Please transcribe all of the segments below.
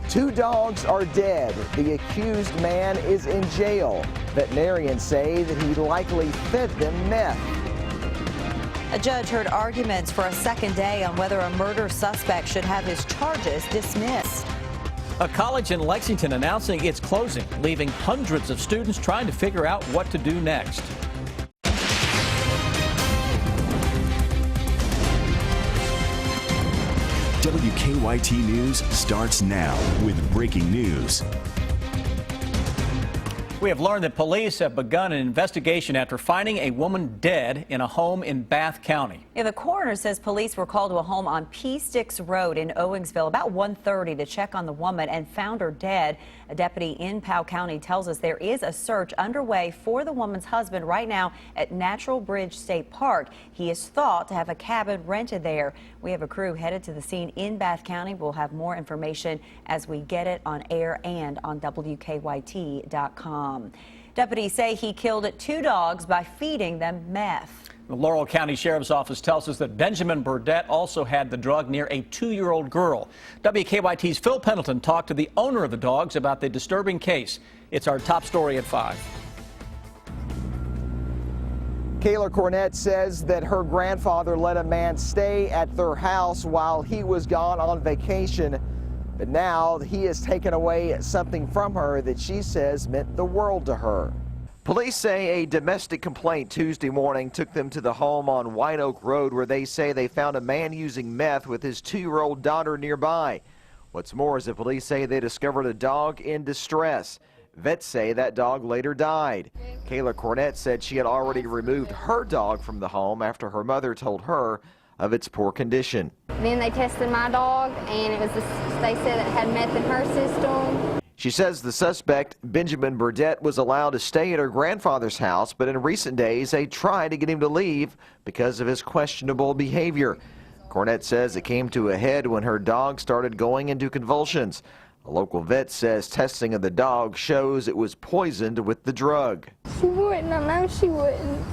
2 dogs are dead. The accused man is in jail. Veterinarians say that he likely fed them meth. A judge heard arguments for a second day on whether a murder suspect should have his charges dismissed. A college in Lexington announcing it's closing, leaving hundreds of students trying to figure out what to do next. WKYT News starts now with breaking news. We have learned that police have begun an investigation after finding a woman dead in a home in Bath County. Yeah, the coroner says police were called to a home on P. Sticks Road in Owingsville about 1:30 to check on the woman and found her dead. A deputy in Powell County tells us there is a search underway for the woman's husband right now at Natural Bridge State Park. He is thought to have a cabin rented there. We have a crew headed to the scene in Bath County. We'll have more information as we get it on air and on WKYT.com. Deputies say he killed 2 dogs by feeding them meth. The Laurel County Sheriff's Office tells us that Benjamin Burdett also had the drug near a 2-year-old girl. WKYT's Phil Pendleton talked to the owner of the dogs about the disturbing case. It's our top story at 5. Kayla Cornett says that her grandfather let a man stay at their house while he was gone on vacation. But now he has taken away something from her that she says meant the world to her. Police say a domestic complaint Tuesday morning took them to the home on White Oak Road where they say they found a man using meth with his 2-year-old daughter nearby. What's more is the police say they discovered a dog in distress. Vets say that dog later died. Kayla Cornett said she had already removed her dog from the home after her mother told her of its poor condition. Then they tested my dog, and they said it had meth in her system. She says the suspect, Benjamin Burdett, was allowed to stay at her grandfather's house, but in recent days they tried to get him to leave because of his questionable behavior. Cornett says it came to a head when her dog started going into convulsions. A local vet says testing of the dog shows it was poisoned with the drug. She wouldn't. I know she wouldn't.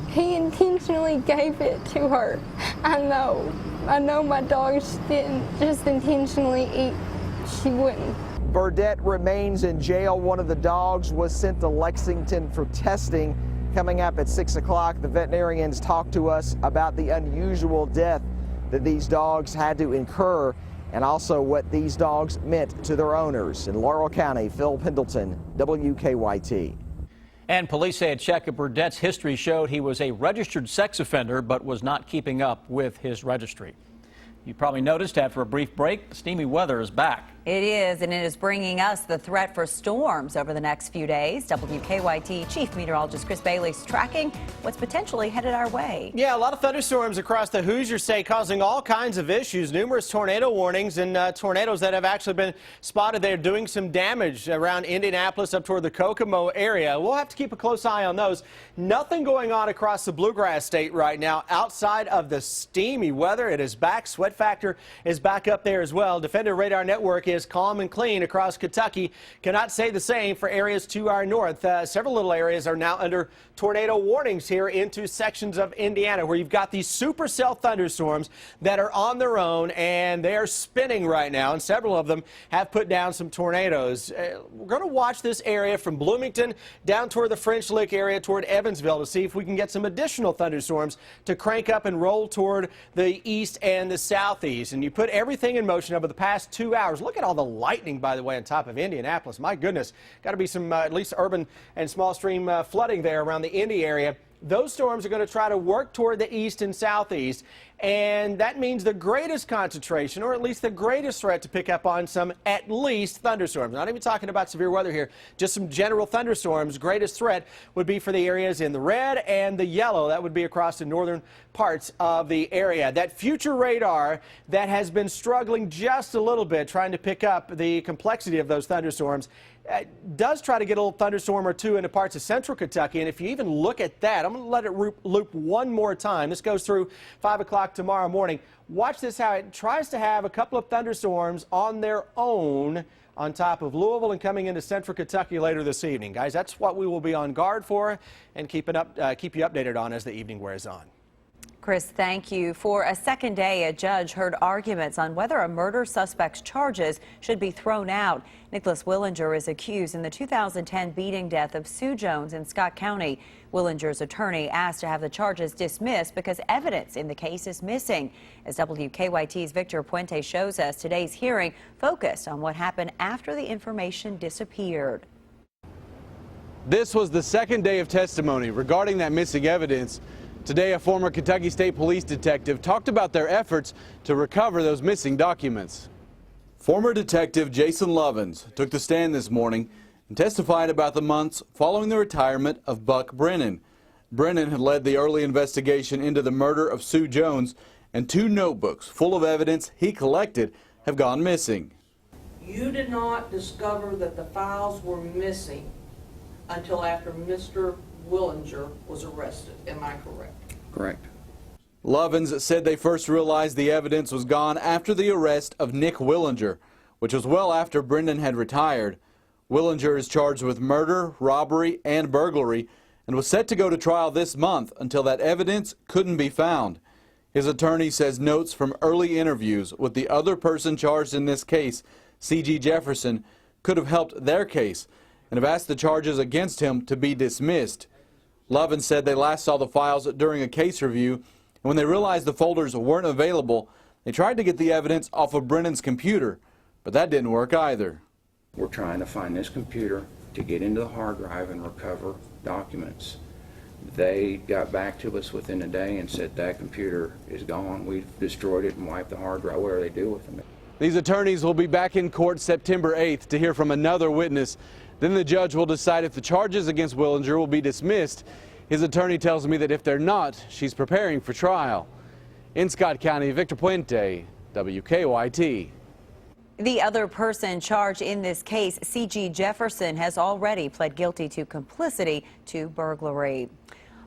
He intentionally gave it to her. I know my dogs didn't just intentionally eat. She wouldn't. Burdett remains in jail. One of the dogs was sent to Lexington for testing. Coming up at 6 o'clock, the veterinarians talk to us about the unusual death that these dogs had to incur and also what these dogs meant to their owners. In Laurel County, Phil Pendleton, WKYT. And police say a check of Burdett's history showed he was a registered sex offender but was not keeping up with his registry. You probably noticed after a brief break, the steamy weather is back. It is, and it is bringing us the threat for storms over the next few days. WKYT Chief Meteorologist Chris Bailey's tracking what's potentially headed our way. Yeah, a lot of thunderstorms across the Hoosier State causing all kinds of issues. Numerous tornado warnings and tornadoes that have actually been spotted there doing some damage around Indianapolis up toward the Kokomo area. We'll have to keep a close eye on those. Nothing going on across the Bluegrass State right now outside of the steamy weather. It is back. Sweat factor is back up there as well. Defender Radar Network is calm and clean across Kentucky. Cannot say the same for areas to our north. Several little areas are now under tornado warnings here into sections of Indiana where you've got these supercell thunderstorms that are on their own and they are spinning right now, and several of them have put down some tornadoes. We're going to watch this area from Bloomington down toward the French Lick area toward Evansville to see if we can get some additional thunderstorms to crank up and roll toward the east and the southeast. And you put everything in motion over the past 2 hours. Look at all the lightning, by the way, on top of Indianapolis. My goodness, got to be some at least urban and small stream flooding there around the Indy area. Those storms are going to try to work toward the east and southeast, and that means the greatest concentration, or at least the greatest threat to pick up on some at least thunderstorms. Not even talking about severe weather here, just some general thunderstorms. Greatest threat would be for the areas in the red and the yellow. That would be across the northern parts of the area. That future radar that has been struggling just a little bit trying to pick up the complexity of those thunderstorms does try to get a little thunderstorm or two into parts of central Kentucky. And if you even look at that, I'm going to let it loop one more time. This goes through 5 o'clock tomorrow morning. Watch this, how it tries to have a couple of thunderstorms on their own on top of Louisville and coming into central Kentucky later this evening. Guys, that's what we will be on guard for and keep you updated on as the evening wears on. Chris, thank you. For a second day, a judge heard arguments on whether a murder suspect's charges should be thrown out. Nicholas Willinger is accused in the 2010 beating death of Sue Jones in Scott County. Willinger's attorney asked to have the charges dismissed because evidence in the case is missing. As WKYT's Victor Puente shows us, today's hearing focused on what happened after the information disappeared. This was the second day of testimony regarding that missing evidence. Today, a former Kentucky State Police detective talked about their efforts to recover those missing documents. Former Detective Jason Lovins took the stand this morning and testified about the months following the retirement of Buck Brennan. Brennan had led the early investigation into the murder of Sue Jones, and 2 notebooks full of evidence he collected have gone missing. You did not discover that the files were missing until after Mr. Willinger was arrested. Am I correct? Correct. Lovins said they first realized the evidence was gone after the arrest of Nick Willinger, which was well after Brendan had retired. Willinger is charged with murder, robbery, and burglary, and was set to go to trial this month until that evidence couldn't be found. His attorney says notes from early interviews with the other person charged in this case, C.G. Jefferson, could have helped their case and have asked the charges against him to be dismissed. Lovins said they last saw the files during a case review, and when they realized the folders weren't available, they tried to get the evidence off of Brennan's computer, but that didn't work either. We're trying to find this computer to get into the hard drive and recover documents. They got back to us within a day and said that computer is gone. We've destroyed it and wiped the hard drive. What do they do with them? These attorneys will be back in court September 8th to hear from another witness. Then the judge will decide if the charges against Willinger will be dismissed. His attorney tells me that if they're not, she's preparing for trial. In Scott County, Victor Puente, WKYT. The other person charged in this case, C.G. Jefferson, has already pled guilty to complicity to burglary.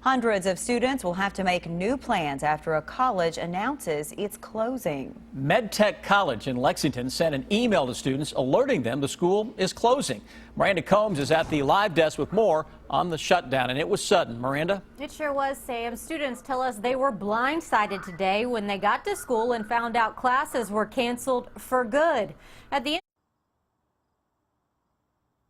Hundreds of students will have to make new plans after a college announces it's closing. MedTech College in Lexington sent an email to students alerting them the school is closing. Miranda Combs is at the live desk with more on the shutdown, and it was sudden. Miranda? It sure was, Sam. Students tell us they were blindsided today when they got to school and found out classes were canceled for good. At the end,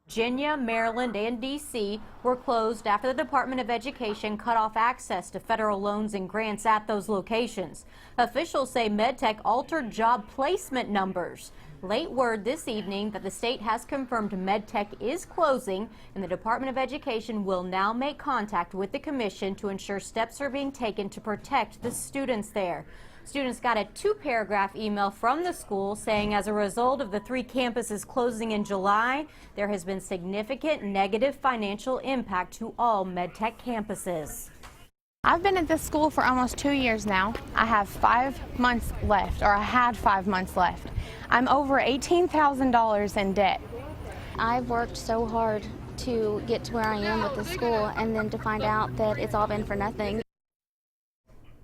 Virginia, Maryland, and D.C. were closed after the Department of Education cut off access to federal loans and grants at those locations. Officials say MedTech altered job placement numbers. Late word this evening that the state has confirmed MedTech is closing, and the Department of Education will now make contact with the commission to ensure steps are being taken to protect the students there. Students got a 2-paragraph email from the school saying as a result of the 3 campuses closing in July, there has been significant negative financial impact to all MedTech campuses. I've been at this school for almost 2 years now. I have 5 months left, or I had 5 months left. I'm over $18,000 in debt. I've worked so hard to get to where I am with the school, and then to find out that it's all been for nothing.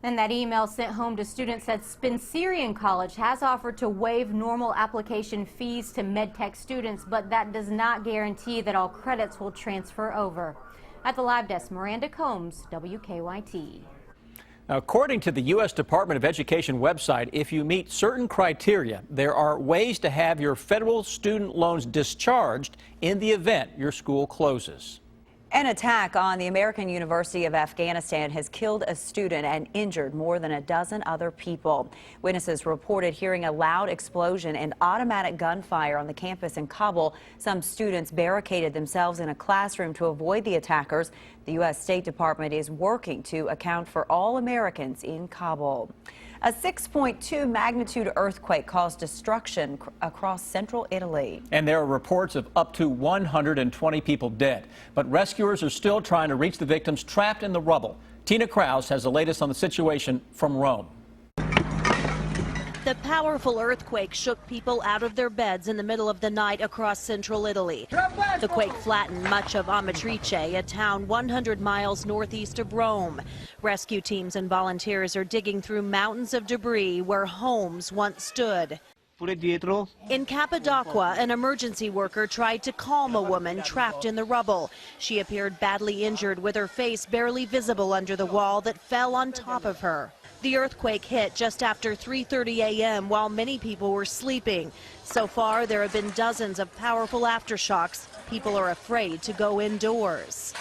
And that email sent home to students said Spencerian College has offered to waive normal application fees to MedTech students, but that does not guarantee that all credits will transfer over. At the live desk, Miranda Combs, WKYT. According to the U.S. Department of Education website, if you meet certain criteria, there are ways to have your federal student loans discharged in the event your school closes. An attack on the American University of Afghanistan has killed a student and injured more than a dozen other people. Witnesses reported hearing a loud explosion and automatic gunfire on the campus in Kabul. Some students barricaded themselves in a classroom to avoid the attackers. The U.S. State Department is working to account for all Americans in Kabul. A 6.2 magnitude earthquake caused destruction across central Italy. And there are reports of up to 120 people dead. But rescuers are still trying to reach the victims trapped in the rubble. Tina Krause has the latest on the situation from Rome. The powerful earthquake shook people out of their beds in the middle of the night across central Italy. The quake flattened much of Amatrice, a town 100 miles northeast of Rome. Rescue teams and volunteers are digging through mountains of debris where homes once stood. In Cappadocia, an emergency worker tried to calm a woman trapped in the rubble. She appeared badly injured with her face barely visible under the wall that fell on top of her. The earthquake hit just after 3:30 a.m. while many people were sleeping. So far, there have been dozens of powerful aftershocks. People are afraid to go indoors.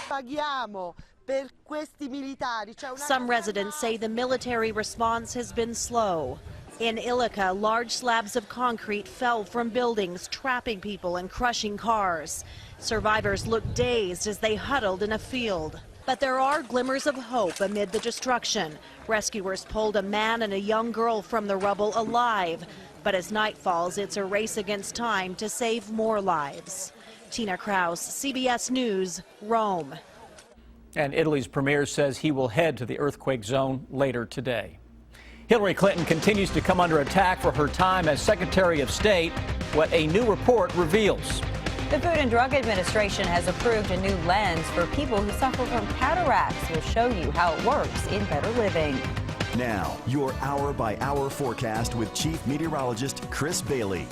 Some residents say the military response has been slow. In Illica, large slabs of concrete fell from buildings, trapping people and crushing cars. Survivors looked dazed as they huddled in a field. But there are glimmers of hope amid the destruction. Rescuers pulled a man and a young girl from the rubble alive. But as night falls, it's a race against time to save more lives. Tina Kraus, CBS News, Rome. And Italy's premier says he will head to the earthquake zone later today. Hillary Clinton continues to come under attack for her time as Secretary of State, what a new report reveals. The Food and Drug Administration has approved a new lens for people who suffer from cataracts. We'll show you how it works in Better Living. Now, your hour-by-hour forecast with Chief Meteorologist Chris Bailey.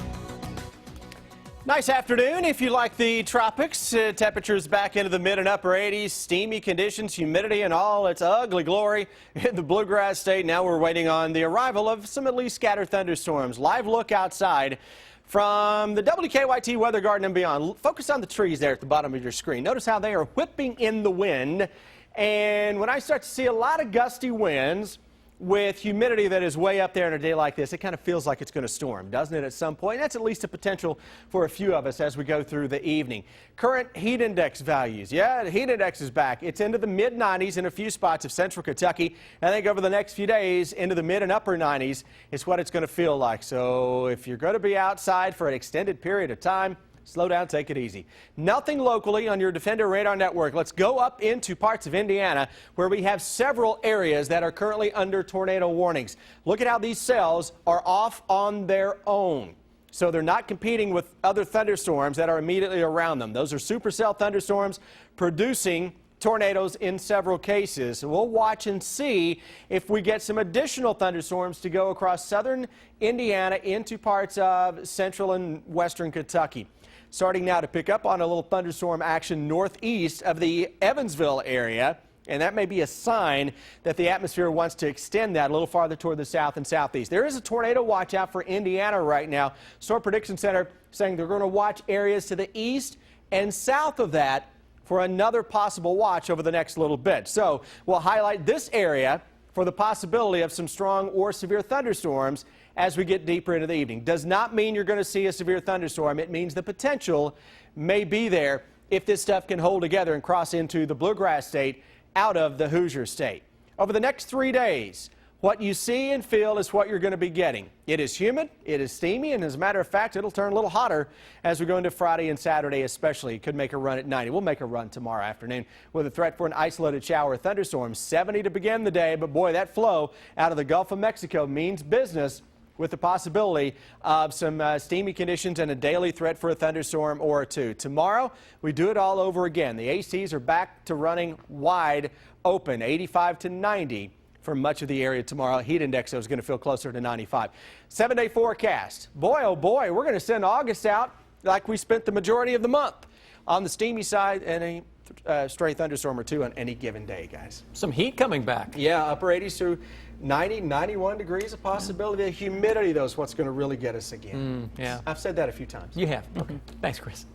Nice afternoon. If you like the tropics, temperatures back into the mid and upper 80s, steamy conditions, humidity, and all its ugly glory in the Bluegrass State. Now we're waiting on the arrival of some at least scattered thunderstorms. Live look outside from the WKYT Weather Garden and beyond. Focus on the trees there at the bottom of your screen. Notice how they are whipping in the wind. And when I start to see a lot of gusty winds, with humidity that is way up there in a day like this, it kind of feels like it's going to storm, doesn't it, at some point? That's at least a potential for a few of us as we go through the evening. Current heat index values. Yeah, the heat index is back. It's into the mid-90s in a few spots of central Kentucky. I think over the next few days, into the mid and upper 90s is what it's going to feel like. So if you're going to be outside for an extended period of time, slow down, take it easy. Nothing locally on your Defender radar network. Let's go up into parts of Indiana where we have several areas that are currently under tornado warnings. Look at how these cells are off on their own. So they're not competing with other thunderstorms that are immediately around them. Those are supercell thunderstorms producing tornadoes in several cases. We'll watch and see if we get some additional thunderstorms to go across southern Indiana into parts of central and western Kentucky. Starting now to pick up on a little thunderstorm action northeast of the Evansville area, and that may be a sign that the atmosphere wants to extend that a little farther toward the south and southeast. There is a tornado watch out for Indiana right now. Storm Prediction Center saying they're going to watch areas to the east and south of that for another possible watch over the next little bit. So we'll highlight this area for the possibility of some strong or severe thunderstorms as we get deeper into the evening. Does not mean you're going to see a severe thunderstorm. It means the potential may be there if this stuff can hold together and cross into the Bluegrass State out of the Hoosier State. Over the next 3 days, what you see and feel is what you're going to be getting. It is humid, it is steamy, and as a matter of fact, it'll turn a little hotter as we go into Friday and Saturday especially. It could make a run at 90. We'll make a run tomorrow afternoon with a threat for an isolated shower or thunderstorm. 70 to begin the day, but boy, that flow out of the Gulf of Mexico means business with the possibility of some steamy conditions and a daily threat for a thunderstorm or two. Tomorrow, we do it all over again. The ACs are back to running wide open, 85 to 90. For much of the area tomorrow. Heat index is going to feel closer to 95. 7-day forecast. Boy, oh boy, we're going to send August out like we spent the majority of the month on the steamy side, and a stray thunderstorm or two on any given day, guys. Some heat coming back. Yeah, upper 80s through 90, 91 degrees, a possibility. The humidity, though, is what's going to really get us again. Yeah. I've said that a few times. You have. Okay. Thanks, Chris.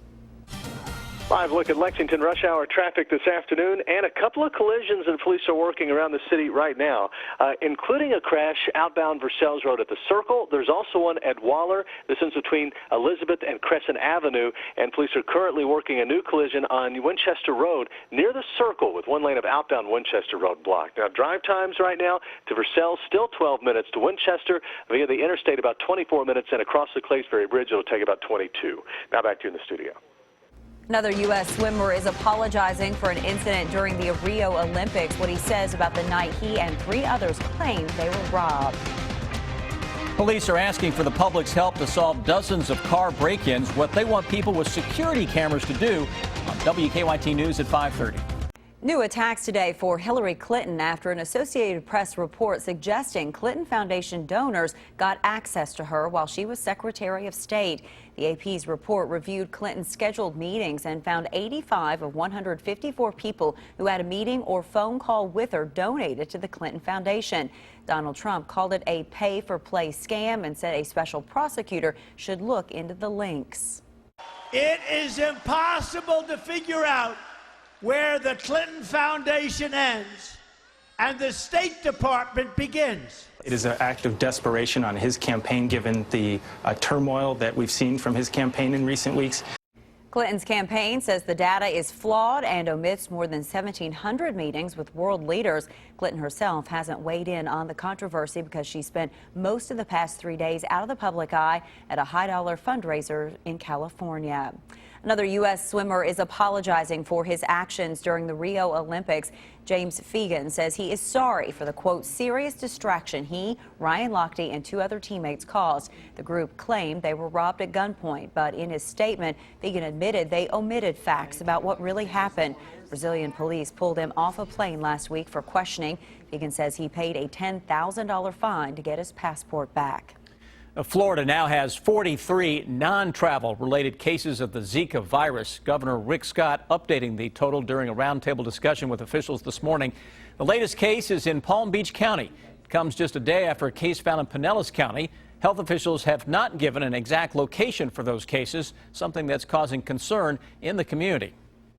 Live look at Lexington rush hour traffic this afternoon, and a couple of collisions that police are working around the city right now, including a crash outbound Versailles Road at the Circle. There's also one at Waller. This is between Elizabeth and Crescent Avenue, and police are currently working a new collision on Winchester Road near the Circle with one lane of outbound Winchester Road blocked. Now, drive times right now to Versailles, still 12 minutes. To Winchester, via the interstate, about 24 minutes, and across the Claysbury Bridge, it'll take about 22. Now back to you in the studio. Another U.S. swimmer is apologizing for an incident during the Rio Olympics. What he says about the night he and 3 others claimed they were robbed. Police are asking for the public's help to solve dozens of car break-ins, what they want people with security cameras to do on WKYT News at 5:30. New attacks today for Hillary Clinton after an Associated Press report suggesting Clinton Foundation donors got access to her while she was Secretary of State. The AP's report reviewed Clinton's scheduled meetings and found 85 of 154 people who had a meeting or phone call with her donated to the Clinton Foundation. Donald Trump called it a pay-for-play scam and said a special prosecutor should look into the links. It is impossible to figure out where the Clinton Foundation ends and the State Department begins. It is an act of desperation on his campaign, given the turmoil that we've seen from his campaign in recent weeks. Clinton's campaign says the data is flawed and omits more than 1,700 meetings with world leaders. Clinton herself hasn't weighed in on the controversy because she spent most of the past 3 days out of the public eye at a high-dollar fundraiser in California. Another U.S. swimmer is apologizing for his actions during the Rio Olympics. James Fegan says he is sorry for the, quote, serious distraction he, Ryan Lochte, and 2 other teammates caused. The group claimed they were robbed at gunpoint, but in his statement, Fegan admitted they omitted facts about what really happened. Brazilian police pulled him off a plane last week for questioning. Fegan says he paid a $10,000 fine to get his passport back. Florida now has 43 non-travel related cases of the Zika virus. Governor Rick Scott updating the total during a roundtable discussion with officials this morning. The latest case is in Palm Beach County. It comes just a day after a case found in Pinellas County. Health officials have not given an exact location for those cases, something that's causing concern in the community.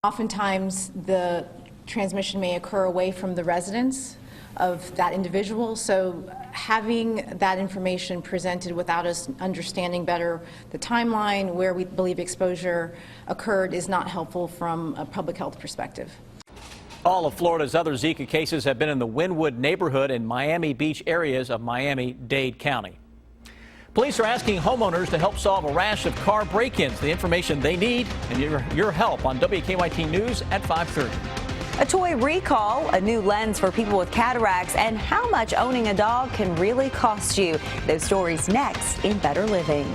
Oftentimes, the transmission may occur away from the residence of that individual, so having that information presented without us understanding better the timeline where we believe exposure occurred is not helpful from a public health perspective. All of Florida's other Zika cases have been in the Wynwood neighborhood and Miami Beach areas of Miami-Dade County. Police are asking homeowners to help solve a rash of car break-ins. The information they need and your help on WKYT News at 5:30. A toy recall, a new lens for people with cataracts, and how much owning a dog can really cost you. Those stories next in Better Living.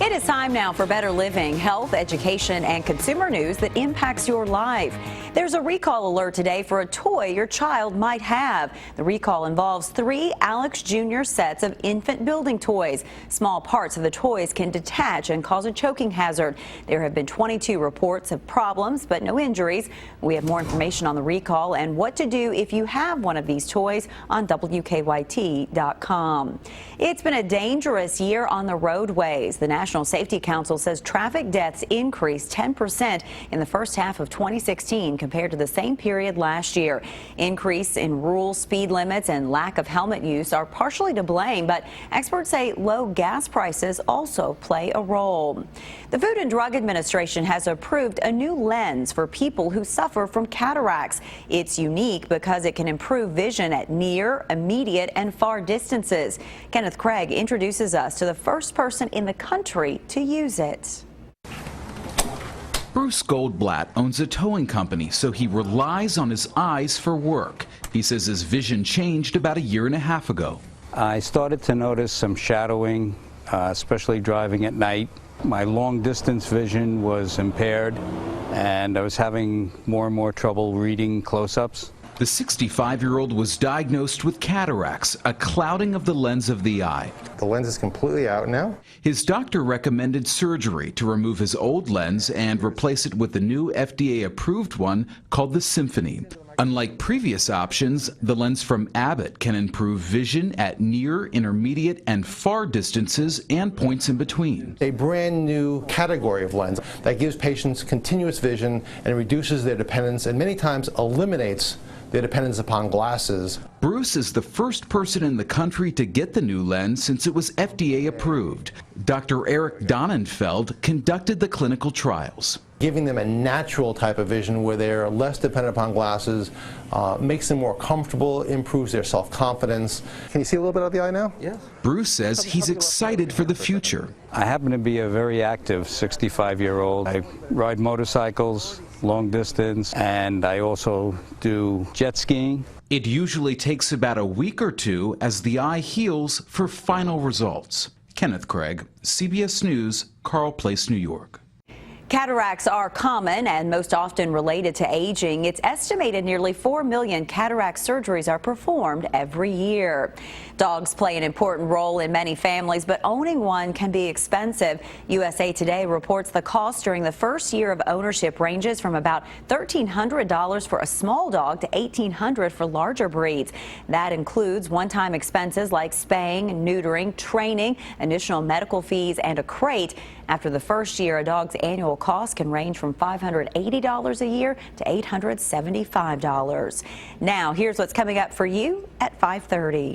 It is time now for Better Living, health, education, and consumer news that impacts your life. There's a recall alert today for a toy your child might have. The recall involves 3 Alex Jr. sets of infant building toys. Small parts of the toys can detach and cause a choking hazard. There have been 22 reports of problems, but no injuries. We have more information on the recall and what to do if you have one of these toys on WKYT.com. It's been a dangerous year on the roadways. The National Safety Council says traffic deaths increased 10% in the first half of 2016 compared to the same period last year. Increase in rural speed limits and lack of helmet use are partially to blame, but experts say low gas prices also play a role. The Food and Drug Administration has approved a new lens for people who suffer from cataracts. It's unique because it can improve vision at near, immediate, and far distances. Kenneth Craig introduces us to the first person in the country to use it. Bruce Goldblatt owns a towing company, so he relies on his eyes for work. He says his vision changed about 1.5 years ago. I started to notice some shadowing, especially driving at night. My long distance vision was impaired, and I was having more and more trouble reading close-ups. The 65-year-old was diagnosed with cataracts, a clouding of the lens of the eye. The lens is completely out now. His doctor recommended surgery to remove his old lens and replace it with the new FDA-approved one called the Symphony. Unlike previous options, the lens from Abbott can improve vision at near, intermediate, and far distances and points in between. A brand new category of lens that gives patients continuous vision and reduces their dependence and many times eliminates their dependence upon glasses. Bruce is the first person in the country to get the new lens since it was FDA approved. Dr. Eric Donnenfeld conducted the clinical trials. Giving them a natural type of vision where they're less dependent upon glasses, makes them more comfortable, improves their self-confidence. Can you see a little bit of the eye now? Yes. Bruce says he's excited for the future. I happen to be a very active 65-year-old. I ride motorcycles, long distance, and I also do jet skiing. It usually takes about a week or 2 as the eye heals for final results. Kenneth Craig, CBS News, Carl Place, New York. Cataracts are common and most often related to aging. It's estimated nearly 4 million cataract surgeries are performed every year. Dogs play an important role in many families, but owning one can be expensive. USA Today reports the cost during the first year of ownership ranges from about $1,300 for a small dog to $1,800 for larger breeds. That includes one-time expenses like spaying, neutering, training, additional medical fees, and a crate. After the first year, a dog's annual cost can range from $580 a year to $875. Now, here's what's coming up for you at 5:30.